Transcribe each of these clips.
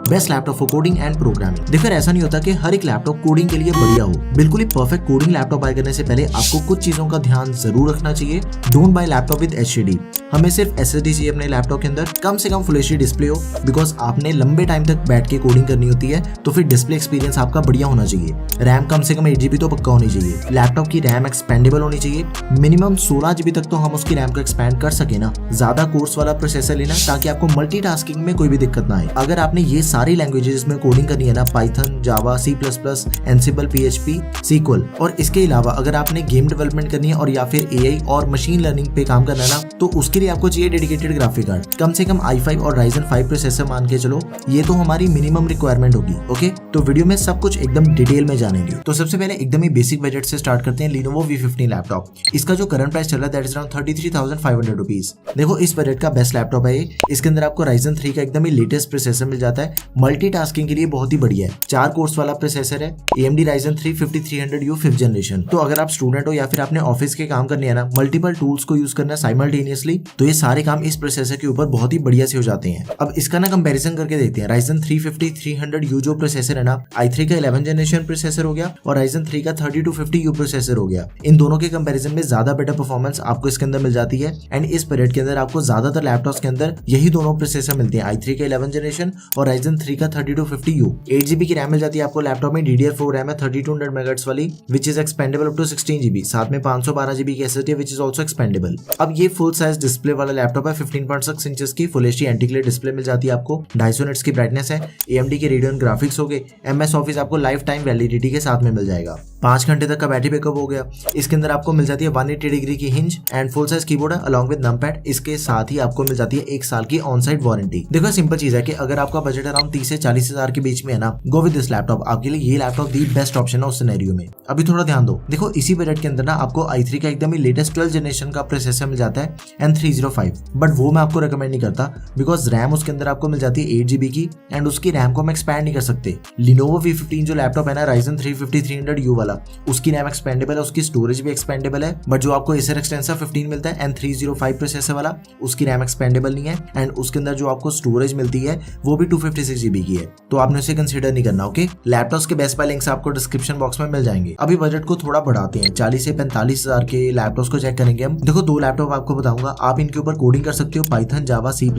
Best laptop for coding and programming. देखो ऐसा नहीं होता कि हर एक लैपटॉप कोडिंग के लिए बढ़िया हो। बिल्कुल ही परफेक्ट कोडिंग लैपटॉप बाय करने से पहले आपको कुछ चीजों का ध्यान जरूर रखना चाहिए। Don't buy laptop with HDD. हमें सिर्फ SSD चाहिए अपने लैपटॉप के अंदर, कम से कम फुल एचडी डिस्प्ले हो, बिकॉज आपने लंबे टाइम तक बैठ के कोडिंग करनी होती है, तो फिर डिस्प्ले एक्सपीरियंस आपका बढ़िया होना चाहिए। रैम कम से कम 8GB तो पक्का होनी चाहिए। लैपटॉप की रैम एक्सपेंडेबल होनी चाहिए, मिनिमम 16GB तक तो हम उसकी रैम को एक्सपेंड कर सके ना। ज्यादा कोर्स वाला प्रोसेसर लेना ताकि आपको मल्टीटास्किंग में कोई भी दिक्कत ना आए। अगर आपने ये सारी लैंग्वेजेस में कोडिंग करनी है ना, पाइथन, जावा, C++, एनसिबल, PHP, SQL, और इसके अलावा अगर आपने गेम डेवलपमेंट करनी है और या फिर AI और मशीन लर्निंग पे काम करना है ना, तो उसके लिए आपको चाहिए डेडिकेटेड ग्राफिक कार्ड। कम से कम i5 और Ryzen 5 प्रोसेसर मान के चलो, ये तो हमारी मिनिमम रिक्वायरमेंट होगी। ओके, तो वीडियो में सब कुछ एकदम डिटेल में जानेंगे। तो सबसे पहले एकदम ही बेसिक बजट से स्टार्ट करते हैं। Lenovo V15 लैपटॉप, इसका जो करंट प्राइस चल रहा है दैट इज अराउंड 33,500 रुपीज। देखो इस बजट का बेस्ट लैपटॉप है ये। इसके अंदर आपको Ryzen 3 का एकदम ही लेटेस्ट प्रोसेसर मिल जाता है। मल्टीटास्किंग के लिए बहुत ही बढ़िया है। 4 कोर्स वाला प्रोसेसर है। AMD Ryzen 3 5300U 5th generation. तो अगर आप स्टूडेंट हो या फिर आपने ऑफिस के काम करने है ना, मल्टीपल टूल्स को यूज करना साइमल्टेनियसली, तो ये सारे काम इस प्रोसेसर के ऊपर बहुत ही बढ़िया से हो जाते हैं। अब इसका ना कंपैरिजन करके देखते हैं। Ryzen 3 5300U जो प्रोसेसर है ना, i3 का 11th जनरेशन प्रोसेसर हो गया और Ryzen 3 का 3250U प्रोसेसर हो गया। इन दोनों के कंपैरिजन में ज्यादा बेटर परफॉर्मेंस आपको इसके अंदर मिल जाती है। एंड इस पीरियड के अंदर आपको ज्यादातर लैपटॉप्स के अंदर यही दोनों प्रोसेसर मिलते हैं, i3 का 11th जनरेशन और Ryzen 3 का 3250U। 8GB की रैम मिल जाती है आपको लैपटॉप में। DDR4 रैम है 3200 MHz वाली, which is expandable up to 16GB। साथ में 512GB की SSD which is also expandable. अब ये फुल साइज डिस्प्ले वाला लैपटॉप है। 15.6 इंचेस की full HD anti glare display मिल जाती है आपको। 250 निट्स की ब्राइटनेस है। AMD के रेडियन ग्राफिक्स हो गए। MS ऑफिस आपको लाइफ टाइम वैलिडिटी के साथ में मिल जाएगा। 5 घंटे तक का बैटरी बैकअप हो गया। इसके अंदर आपको मिल जाती है 180 डिग्री की hinge and full size keyboard है अलॉन्ग विद नमपैड। इसके साथ ही आपको मिल जाती है 1 साल की ऑन साइट वारंटी। देखो सिंपल चीज है कि अगर आपका बजट अराउंड 30 से 40 हजार के बीच में है ना, गो विद दिस लैपटॉप। आपके लिए ये लैपटॉप दी बेस्ट ऑप्शन है उस सिनेरियो में। अभी थोड़ा ध्यान दो। देखो इसी बजट के अंदर ना आपको i3 का एकदम ही लेटेस्ट 12th जनरेशन का प्रोसेसर मिल जाता है N305, बट वो मैं आपको रिकमेंड नहीं करता, बिकॉज रैम उसके अंदर आपको मिल जाती है 8GB की एंड उसकी रैम को हम एक्सपैंड नहीं कर सकते। Lenovo V15 जो लैपटॉप है ना, Ryzen 3 5300U वाला, उसकी रैम एक्सपेंडेबल है, उसकी स्टोरेज भी एक्सपेंडेबल है। बट जो आपको Acer Extensor 15 मिलता है N305 प्रोसेसर वाला, उसकी रैम एक्सपेंडेबल नहीं है एंड उसके अंदर जो आपको स्टोरेज मिलती है वो भी 256GB की है, तो आपने उसे कंसीडर नहीं करना। ओके, लैपटॉप्स के बेस्ट बाय लिंक्स आपको डिस्क्रिप्शन बॉक्स में मिल जाएंगे। अभी बजट को थोड़ा बढ़ाते हैं, 40 से 45 हजार के लैपटॉप्स को चेक करेंगे हम। देखो 2 लैपटॉप आपको बताऊंगा, आप इनके ऊपर कोडिंग कर सकते हो, पाइथन, जावा, C++,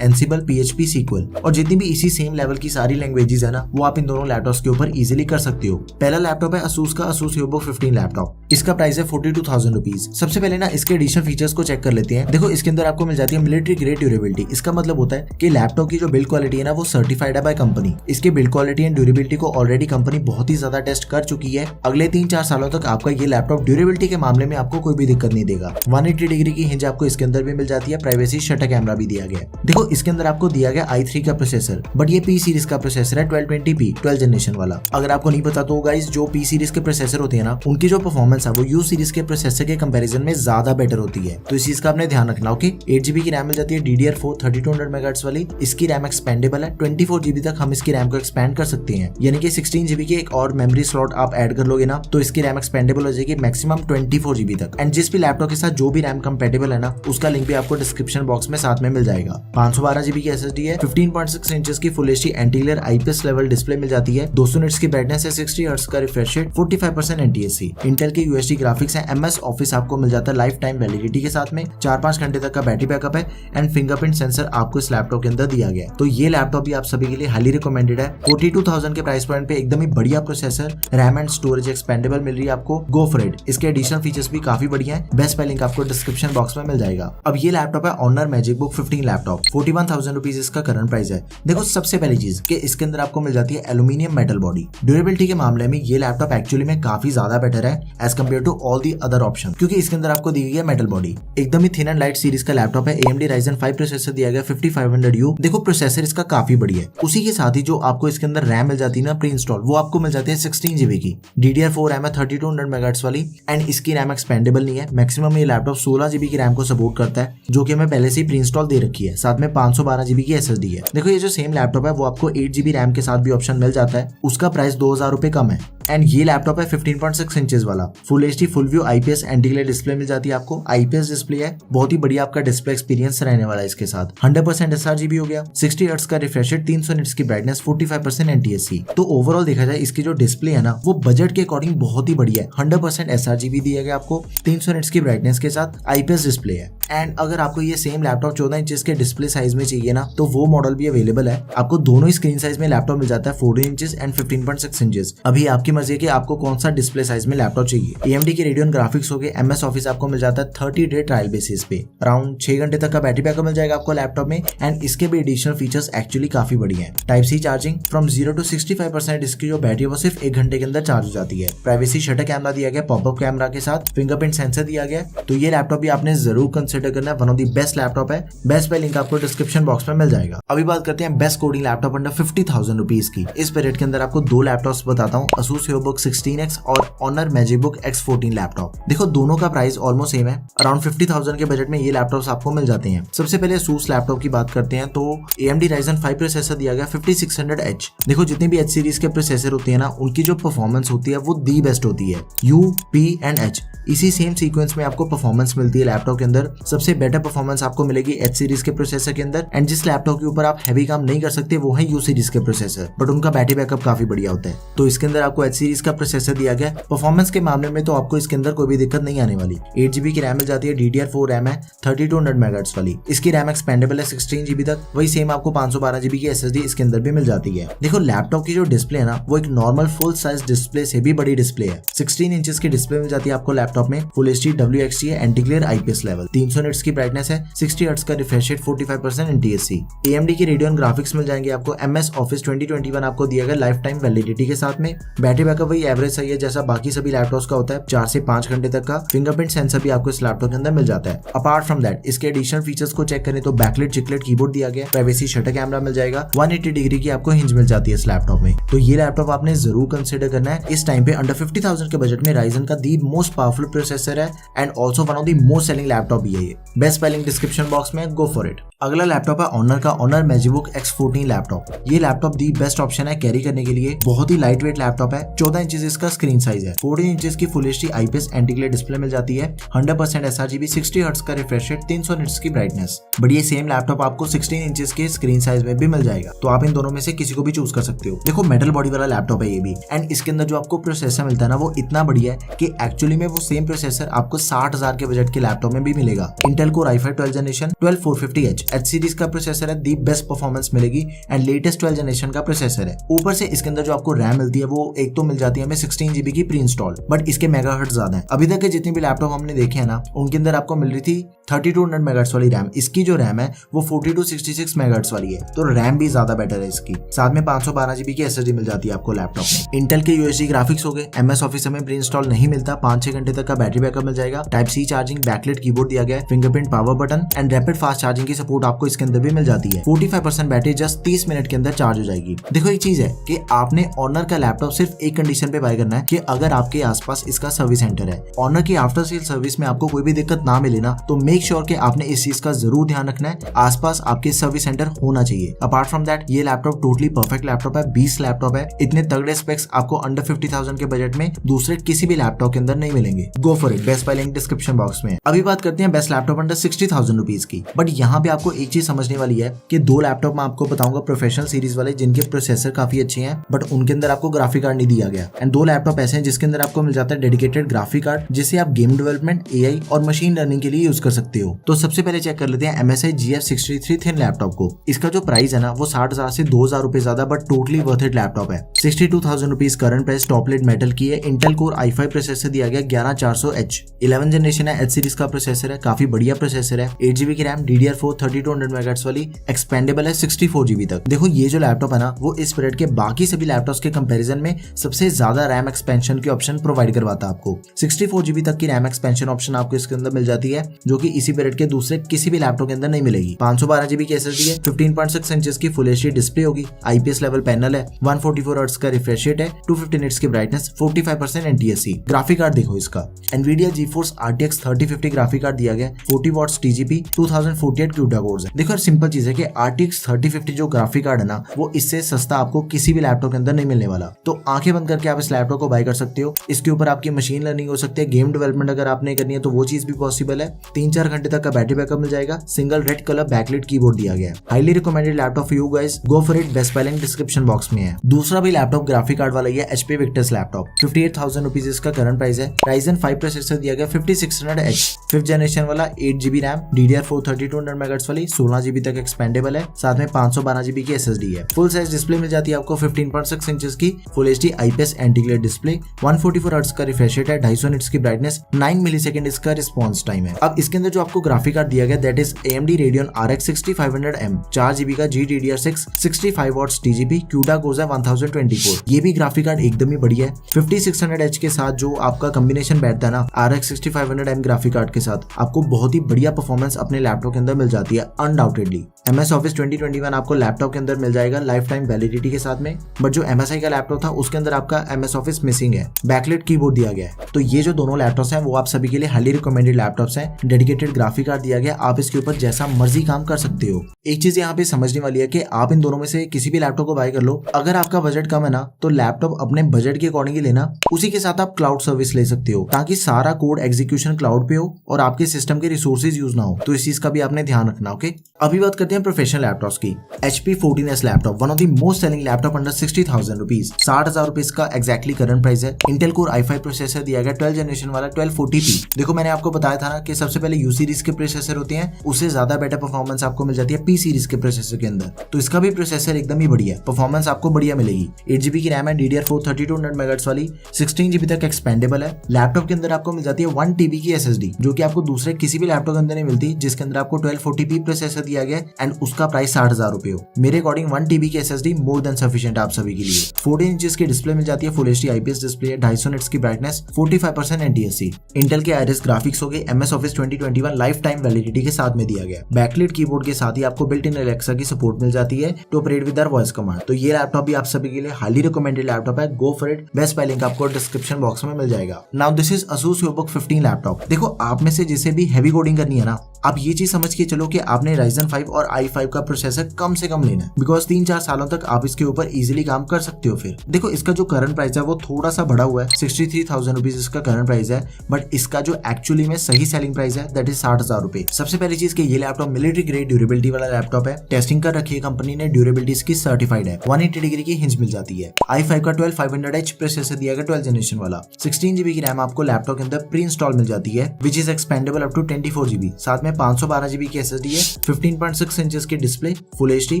एनसिबल, PHP, SQL, और जितनी भी इसी सेम लेवल की सारी लैंग्वेजेस है ना, वो आप इन दोनों लैपटॉप्स के ऊपर इजीली कर सकते हो। पहला लैपटॉप है Asus का Asus EvoBook 15 लैपटॉप। इसका प्राइस है 42,000 रुपीज। सबसे पहले ना इसके एडिशनल फीचर्स को चेक कर लेते हैं। देखो इसके अंदर आपको मिल जाती है मिलिट्री ग्रेड ड्यूरेबिलिटी। इसका मतलब होता है कि लैपटॉप की जो बिल्ड क्वालिटी है ना, वो सर्टिफाइड है बाय कंपनी। इसके बिल्ड क्वालिटी एंड ड्यूरेबिलिटी को ऑलरेडी कंपनी बहुत ही ज्यादा टेस्ट कर चुकी है। अगले 3-4 सालों तक आपका ये लैपटॉप ड्यूरेबिलिटी के मामले में आपको कोई भी दिक्कत नहीं देगा। 180 डिग्री की हिंज आपको इसके अंदर भी मिल जाती है। प्राइवेसी शटर कैमरा भी दिया गया है। देखो इसके अंदर आपको दिया गया i3 का प्रोसेसर, बट ये P सीरीज का प्रोसेसर है 1220p 12th जनरेशन वाला। अगर आपको नहीं पता तो गाइस, जो P सीरीज के प्रोसेसर होते हैं ना, उनकी जो परफॉर्मेंस है वो U सीरीज के प्रोसेसर के कंपैरिजन में ज्यादा बेटर होती है, तो इस चीज का आपने ध्यान रखना। ओके, 8GB की रैम मिल जाती है DDR4 3200 MHz वाली। इसकी रैम एक्सपेंडेबल है। 24GB तक हम इसकी रैम को एक्सपेंड कर सकते हैं, यानी कि 16GB की एक और मेमोरी स्लॉट आप ऐड कर लोगे ना, तो इसकी रैम एक्सपेंडेबल हो जाएगी मैक्सिमम 24GB तक। एंड जिस भी लैपटॉप के साथ जो भी रैम कंपेटेबल है ना, उसका लिंक भी आपको डिस्क्रिप्शन बॉक्स में साथ में मिल जाएगा। 512GB की SSD है। 15.6 इंचेस की full HD anti glare IPS level display मिल जाती है। 200 निट्स की ब्राइटनेस है। 60 हर्ट्ज का रिफ्रेश रेट, 45% NTSC। इंटेल के UHD ग्राफिक्स है। MS ऑफिस आपको मिल जाता है लाइफ टाइम वैलिडिटी के साथ में। 4-5 घंटे तक का बैटरी बैकअप है एंड फिंगरप्रिंट सेंसर आपको इस लैपटॉप के अंदर दिया गया है। तो ये लैपटॉप भी आप सभी के लिए हाईली रिकमेंडेड है। 42,000 के प्राइस पॉइंट पे एकदम ही बढ़िया processor, RAM and storage expandable मिल रही है आपको। Go for it. इसके एडिशनल फीचर्स भी काफी बढ़िया है। बेस्ट बाय लिंक आपको डिस्क्रिप्शन बॉक्स में मिल जाएगा। अब ये लैपटॉप है Honor MagicBook 15 लैपटॉप। 41,000 रुपीज इसका करंट प्राइस है। देखो सबसे पहली चीज कि इसके अंदर आपको मिल जाती है एल्यूमिनियम मेटल बॉडी। ड्यूरेबिलिटी के मामले में ये लैपटॉप एक्चुअली में काफी ज्यादा बेटर है as compare to all the other option, क्योंकि इसके अंदर आपको दी गई है मेटल बॉडी। एकदम ही थिन एंड लाइट सीरीज का लैपटॉप है। AMD Ryzen 5 प्रोसेसर दिया गया 5500U। देखो प्रोसेसर इसका काफी बढ़िया है। उसी के साथ ही जो आपको इसके अंदर रैम मिल जाती है ना प्री इंस्टॉल, वो आपको मिल जाती है 16GB की। DDR4 रैम है 3200 MHz वाली एंड इसकी रैम एक्सपेंडेबल नहीं है। मैक्सिमम ये लैपटॉप 16GB की रैम को सपोर्ट करता है, जो कि हमें पहले से ही प्री इंस्टॉल दे रखी है। साथ में 512GB की SSD है। देखो ये जो सेम लैपटॉप है वो आपको 8GB रैम के साथ भी ऑप्शन मिल जाता है। उसका प्राइस 2000 रुपए कम है। एंड ये लैपटॉप है 15.6 इंचेस वाला, full HD full view IPS anti glare display मिल जाती है आपको। IPS डिस्प्ले है, बहुत ही बढ़िया आपका डिस्प्ले एक्सपीरियंस रहने वाला है इसके साथ। 100% sRGB हो गया, 60 हर्ट्ज का रिफ्रेश रेट, 300 निट्स की ब्राइटनेस, 45% NTSC। तो ओवरऑल देखा जाए इसकी जो डिस्प्ले है ना वो बजट के अकॉर्डिंग बहुत ही बढ़िया है। 100% sRGB दिया गया आपको, 300 निट्स की ब्राइटनेस के साथ IPS डिस्प्ले है। एंड अगर आपको ये सेम लैपटॉप 14 इंचेस के डिस्प्ले साइज में चाहिए ना तो वो मॉडल भी अवेलेबल है। आपको दोनों ही स्क्रीन साइज में लैपटॉप मिल जाता है, 14 इंचेस एंड 15.6 इंचेस। अभी आपकी मर्जी है कि आपको कौन सा डिस्प्ले साइज में लैपटॉप चाहिए। AMD के रेडियन ग्राफिक्स हो गए, MS ऑफिस आपको मिल जाता है 30 डे ट्रायल बेसिस पे। अराउंड 6 घंटे तक का बैटरी बैकअप मिल जाएगा आपको लैपटॉप में। एंड इसके भी एडिशनल फीचर्स एक्चुअली काफी बढ़िया है। Type C charging from 0 to 65%, इसकी जो बैटरी है वो सिर्फ 1 घंटे के अंदर चार्ज हो जाती है। प्राइवेसी शटर कैमरा दिया गया, पॉपअप कैमरा के साथ फिंगरप्रिंट सेंसर दिया गया। तो ये लैपटॉप भी आपने जरूर कंसिडर करना है, one of the best laptop है। बेस्ट बाय लिंक आपको डिस्क्रिप्शन बॉक्स में मिल जाएगा। अभी बात करते हैं best coding laptop under 50,000 rupees की। इस बजट के अंदर आपको दो लैपटॉप्स बताता हूँ, Asus EvoBook 16X और Honor MagicBook X14 लैपटॉप। देखो दोनों का प्राइस ऑलमोस्ट सेम है, अराउंड 50,000 के बजट में ये लैपटॉप्स आपको मिल जाते हैं। सबसे पहले Asus लैपटॉप की बात करते हैं तो AMD Ryzen 5 प्रोसेसर दिया गया 5600H। देखो जितने भी H सीरीज के प्रोसेसर होते हैं ना उनकी जो परफॉर्मेंस होती है वो दी बेस्ट होती है। U, P एंड H इसी सेम सीक्वेंस में आपको परफॉर्मेंस मिलती है लैपटॉप के अंदर। सबसे बेटर परफॉर्मेंस आपको मिलेगी H सीरीज के प्रोसेसर के अंदर। एंड जिस लैपटॉप के ऊपर आप हैवी काम नहीं कर सकते वो है U सीरीज के प्रोसेसर, बट उनका बैटरी बैकअप काफी बढ़िया होता है। तो इसके अंदर आपको H सीरीज का प्रोसेसर दिया गया। परफॉर्मेंस के मामले में तो आपको इसके अंदर कोई भी दिक्कत नहीं आने वाली। 8GB की रैम मिल जाती है, DDR4 रैम है 3200 MHz वाली। इसकी रैम एक्सपेंडेबल है 16GB तक। वही सेम आपको 512GB की SSD इसके अंदर भी मिल जाती है। देखो लैपटॉप की जो डिस्प्ले है ना वो एक नॉर्मल फुल साइज डिस्प्ले से भी बड़ी डिस्प्ले है। 16 इंचेस की डिस्प्ले मिल जाती है आपको लैपटॉप में। फुल एचडी WXT है, anti glare IPS level, 300 nits की ब्राइटनेस है, 60 हर्ट्ज का रिफ्रेश रेट, 45% NTSC। AMD की रेडियन ग्राफिक्स मिल जाएंगे आपको। MS ऑफिस 2021 आपको दिया गया लाइफ टाइम वैलिडिटी के साथ में। बैटरी बैकअप वही एवरेज सही है जैसा बाकी सभी लैपटॉप्स का होता है, 4 से 5 घंटे तक का। फिंगरप्रिंट सेंसर भी आपको इस लैपटॉप के अंदर मिल जाता है। अपार्ट फ्रॉम दैट इसके एडिशनल फीचर्स को चेक करें तो बैकलाइट चिकलेट कीबोर्ड दिया गया, प्राइवेसी शटर कैमरा मिल जाएगा, 180 डिग्री की आपको हिंज मिल जाती है इस लैपटॉप में। तो ये लैपटॉप आपने जरूर कंसिडर करना है इस टाइम पे। अंडर 50,000 के बजट में Ryzen का दी मोस्ट पावरफुल प्रोसेसर है and also one of the most selling laptop भी है ये। Best buy link description box में, गो फॉर इट। अगला लैपटॉप है Honor का Honor MagicBook X14 लैपटॉप। ये लैपटॉप दी बेस्ट ऑप्शन है कैरी करने के लिए। बहुत ही लाइट वेट लैपटॉप है, 14 इंचेस इसका स्क्रीन साइज है, 14 इंचेस की full HD IPS anti glare display मिल जाती है, 100% sRGB, 60 हर्ट्ज का रिफ्रेश रेट, 300 निट्स की ब्राइटनेस। बट ये सेम लैपटॉप आपको 16 इंचेस के स्क्रीन साइज में भी मिल जाएगा, तो आप इन दोनों में से किसी को भी चूज कर सकते हो। देखो मेटल बॉडी वाला लैपटॉप है ये भी, एंड इसके अंदर जो आपको प्रोसेसर मिलता है ना वो इतना बढ़िया है कि एक्चुअली में वो सेम प्रोसेसर आपको 60,000 के बजट के लैपटॉप में भी मिलेगा। Intel core i5 12 generation 12450H H series का प्रोसेसर है, दी बेस्ट परफॉर्मेंस मिलेगी एंड लेटेस्ट 12 जनरेशन का प्रोसेसर है। ऊपर से इसके अंदर जो आपको रैम मिलती है वो एक तो मिल जाती है हमें 16GB की प्री इंस्टॉल, बट इसके मेगाहर्ट्ज ज्यादा है। अभी तक के जितने भी लैपटॉप हमने देखे हैं ना उनके अंदर आपको मिल रही थी 3200 MHz वाली रैम। इसकी जो रैम है वो 4266 MHz वाली है, तो रैम भी ज्यादा बेटर है इसकी। साथ में 512GB की SSD मिल जाती है आपको लैपटॉप में। इंटेल के UHD ग्राफिक्स हो गए, MS ऑफिस में प्री इंस्टॉल नहीं मिलता, 5-6 घंटे तक का बैटरी बैकअप मिल जाएगा। Type C charging, backlight keyboard दिया गया है, fingerprint power button and rapid fast charging की सपोर्ट आपको इसके अंदर भी मिल जाती है। 45% बैटरी जस्ट 30 मिनट के अंदर चार्ज हो जाएगी। देखो एक चीज है कि आपने Honor का लैपटॉप सिर्फ एक कंडीशन पे बाय करना है कि अगर आपके आसपास इसका सर्विस सेंटर है। Honor की आफ्टर सेल सर्विस में आपको कोई भी दिक्कत ना मिले ना तो मेक श्योर कि आपने इस चीज का जरूर ध्यान रखना है, आसपास आपके सर्विस सेंटर होना चाहिए। अपार्ट फ्रॉम दैट ये लैपटॉप टोटली परफेक्ट लैपटॉप है, 20 लैपटॉप है। इतने तगड़े स्पेक्स आपको अंडर 50,000 के बजट में दूसरे किसी भी लैपटॉप के अंदर नहीं मिलेंगे। गो for it, best buy link description box में। अभी बात करते हैं बेस्ट लैपटॉप अंडर 60,000 रुपीज की। बट यहाँ पे आपको एक चीज समझने वाली है कि दो लैपटॉप मैं आपको बताऊंगा प्रोफेशनल सीरीज वाले जिनके प्रोसेसर काफी अच्छे हैं बट उनके अंदर आपको ग्राफिक कार्ड नहीं दिया गया। एंड दो लैपटॉप ऐसे हैं जिसके अंदर आपको मिल जाता है डेडिकेटेड ग्राफिक कार्ड जिसे आप गेम डेवलपमेंट, AI और मशीन लर्निंग के लिए यूज कर सकते हो। तो सबसे पहले चेक कर लेते हैं MSI GF63 थिन लैपटॉप को। इसका जो प्राइस है ना वो 60,000 से 2,000 रुपए ज्यादा but totally worth it laptop है। 62,000 rupees current price, top lid metal की है, इंटेल कोर i5 प्रोसेसर दिया गया 11400H, 11 जनरेशन है, H सीरीज का प्रोसेसर है, काफी बढ़िया प्रोसेसर है, 8GB की रैम, DDR4 3200 MHz वाली, एक्सपेंडेबल है 64GB तक। देखो ये जो लैपटॉप है ना वो इस पीरियड के बाकी सभी लैपटॉप्स के कंपैरिजन में सबसे ज्यादा रैम एक्सपेंशन की ऑप्शन प्रोवाइड करवाता है आपको। 64GB तक की रैम एक्सपेंशन ऑप्शन आपको इसके अंदर मिल जाती है जो कि इसी पीरियड के दूसरे किसी भी लैपटॉप के अंदर नहीं मिलेगी। 512GB की SSD है, 15.6 इंचेस की फुल एचडी डिस्प्ले होगी, IPS लेवल पैनल है, 144 हर्ट्ज का रिफ्रेश रेट है, 250 निट्स की ब्राइटनेस, 45% NTSC। ग्राफिक कार्ड देखो इसका Nvidia GeForce RTX 3050 graphic card दिया गया गया 40 वॉट्स TGP 2048 CUDA कोर्स है। देखो सिंपल चीज है कि RTX 3050 जो ग्राफिक कार्ड है ना, वो इससे सस्ता आपको किसी भी लैपटॉप के अंदर नहीं मिलने वाला। तो आंखें बंद करके आप इस लैपटॉप को बाय कर सकते हो। इसके ऊपर आपकी मशीन लर्निंग हो सकती है, गेम डेवलपमेंट अगर आपने करनी है तो वो चीज भी पॉसिबल है। 3-4 घंटे तक का बैटरी बैकअप मिल जाएगा। Single red colour backlight keyboard दिया गया है। Highly recommended laptop for you guys, go for it. Best buy link description box में है। दूसरा भी लैपटॉप ग्राफिक कार्ड वाला ही है, HP Victus लैपटॉप। 58,000 रुपीज इसका करंट प्राइस है। Ryzen 5 प्रोसेसर दिया गया 5600H, 5th जनरेशन वाला, 8GB रैम, DDR4 3200 MHz वाली, 16GB तक एक्सपेंडेबल है। साथ में 512GB की SSD है। फुल साइज डिस्प्ले मिल जाती है आपको 15.6 इंचेस की Full HD IPS anti glare display. 144 hertz का रिफ्रेश रेट है, 250 निट्स की ब्राइटनेस, 9 मिलीसेकंड इसका रिस्पॉन्स टाइम है। अब इसके अंदर जो आपको ग्राफिक कार्ड दिया गया that is AMD Radeon RX 6500M, 4GB का GDDR6, 65 watts TGP, CUDA course है 1024। ये भी ग्राफिक कार्ड एकदम ही बढ़िया है। 5600H के साथ जो आपका कॉम्बिनेशन बैठता है ना RX 6500M ग्राफिक कार्ड के साथ, आपको बहुत ही बढ़िया परफॉर्मेंस अपने लैपटॉप के अंदर मिल जाती है अनडाउटेडली। MS Office 2021 आपको लैपटॉप के अंदर मिल जाएगा लाइफ टाइम वैलिडिटी के साथ में, बट जो MSI का लैपटॉप था उसके अंदर आपका MS Office मिसिंग है, बैकलाइट कीबोर्ड दिया गया है। तो ये जो दोनों लैपटॉप्स हैं वो आप सभी के लिए हाईली रिकमेंडेड लैपटॉप्स हैं। डेडिकेटेड ग्राफिक कार्ड दिया गया, आप इसके ऊपर जैसा मर्जी काम कर सकते हो। एक चीज यहाँ पे समझने वाली है कि आप इन दोनों में से किसी भी लैपटॉप को बाय कर लो। अगर आपका बजट कम है ना तो लैपटॉप अपने बजट के अकॉर्डिंग ही लेना, उसी के साथ आप क्लाउड सर्विस ले सकते हो ताकि सारा कोड एग्जीक्यूशन क्लाउड पे हो और आपके सिस्टम के रिसोर्सेज यूज ना हो। तो इस चीज का भी आपने ध्यान रखना। ओके, अभी बात करते हैं प्रोफेशनल लैपटॉप्स की। HP 14S laptop, one of the most selling laptop under 60,000 rupees, 60,000 rupees का एक्जैक्टली करंट प्राइस है। इंटेल कोर i5 प्रोसेसर दिया गया 12th जनरेशन वाला 1240p। देखो मैंने आपको बताया था ना कि सबसे पहले U सीरीज के प्रोसेसर होते हैं, उससे ज्यादा बेटर परफॉर्मेंस आपको मिल जाती है P सीरीज के प्रोसेसर के अंदर। तो इसका भी प्रोसेसर एकदम ही बढ़िया है, परफॉर्मेंस आपको बढ़िया मिलेगी। 8GB की रैम है, DDR4 3200 MHz वाली, 16GB तक एक्सपेंडेबल है। लैपटॉप के अंदर आपको मिल जाती है 1TB की SSD, जो कि आपको दूसरे किसी भी लैपटॉप के अंदर नहीं मिलती, जिसके अंदर आपको 1240p प्रोसेसर दिया गया एंड उसका प्राइस 60,000 रुपए हो। मेरे अकॉर्डिंग 1TB की SSD मोर देन सफिशिएंट आप सभी के लिए। 14 इंचेस की डिस्प्ले मिल जाती है, Full HD IPS डिस्प्ले है, 250 निट्स की ब्राइटनेस, 45% NTSC। इंटेल के Iris ग्राफिक्स हो गए, MS Office 2021 life time validity के साथ में दिया गया। बैकलाइट कीबोर्ड के साथ ही आपको बिल्ट इन Alexa की सपोर्ट मिल जाती है to operate with voice command. तो ये लैपटॉप भी आप सभी के लिए हाईली रिकमेंडेड लैपटॉप है, गो for it. Best buy link आपको डिस्क्रिप्शन बॉक्स में मिल जाएगा। Now this is Asus EvoBook 15 laptop. देखो आप में से जिसे भी हैवी कोडिंग करनी है ना, आप ये चीज समझ के चलो कि आपने Ryzen 5 और i5 का प्रोसेसर कम से कम लेना है, बिकॉज 3-4 सालों तक आप इसके ऊपर इजीली काम कर सकते हो। फिर देखो इसका जो करंट प्राइस है वो थोड़ा सा बढ़ा हुआ है, 63,000 रुपीज इसका करंट प्राइस है, बट इसका जो एक्चुअली में सही सेलिंग प्राइस है दैट इज 60,000 रुपए। सबसे पहली चीज कि ये लैपटॉप मिलिट्री ग्रेड ड्यूरेबिलिटी वाला लैपटॉप है, टेस्टिंग कर रखी है कंपनी ने, ड्यूरेबिलिटी इसकी सर्टिफाइड है। 180 डिग्री की हिंज मिल जाती है। i5 का 12500H प्रोसेसर दिया गया 12th जनरेशन वाला। 16GB की रैम आपको लैपटॉप के अंदर प्री इंस्टॉल मिल जाती है, which is expandable up to 24GB। साथ में 512GB की SSD है, 15.6 इंचेस की डिस्प्ले, Full HD,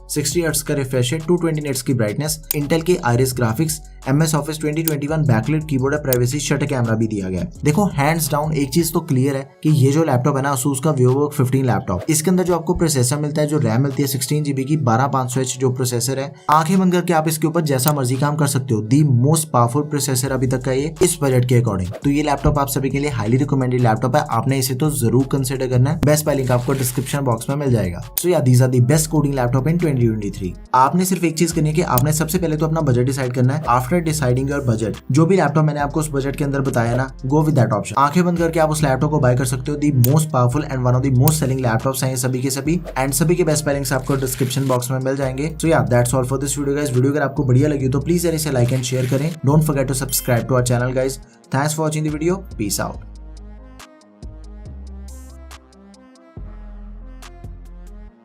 60 हर्ट्ज का रिफ्रेश रेट, 220 निट्स की ब्राइटनेस, इंटेल के Iris graphics, MS Office 2021 backlight keyboard है, प्राइवेसी शटर कैमरा भी दिया गया है। देखो हैंड्स डाउन एक चीज तो क्लियर है कि ये जो लैपटॉप है ना Asus का EvoBook 15 लैपटॉप, इसके अंदर जो आपको प्रोसेसर मिलता है, जो रैम मिलती है 16GB की 12500H जो प्रोसेसर है, आंखें बंद करके आप इसके ऊपर जैसा मर्जी काम कर सकते हो। दी मोस्ट पावरफुल प्रोसेसर अभी तक का ये इस बजट के अकॉर्डिंग। तो ये लैपटॉप आप सभी के लिए हाईली रिकमेंडेड लैपटॉप है, आपने इसे तो जरूर कंसिडर करना है। बेस्ट बाय लिंक आपको डिस्क्रिप्शन बॉक्स में मिल जाएगा। So yeah these are the best coding laptop in 2023। आपने सिर्फ एक चीज करनी है कि आपने सबसे पहले तो अपना बजट डिसाइड करना है। आफ्टर डिसाइडिंग योर बजट, जो भी लैपटॉप मैंने आपको उस बजट के अंदर बताया ना, गो विद दैट ऑप्शन। आंखें बंद करके आप उस लैपटॉप को बाय कर सकते हो। The most powerful and one of the most selling laptops हैं सभी के सभी, एंड सभी के बेस्ट बाय लिंक्स आपको डिस्क्रिप्शन बॉक्स में मिल जाएंगे। So yeah that's all for this video guys. Video अगर आपको बढ़िया लगी तो प्लीज इसे लाइक एंड शेयर करें। Don't forget to subscribe to our channel guys. Thanks for watching the video. Peace out.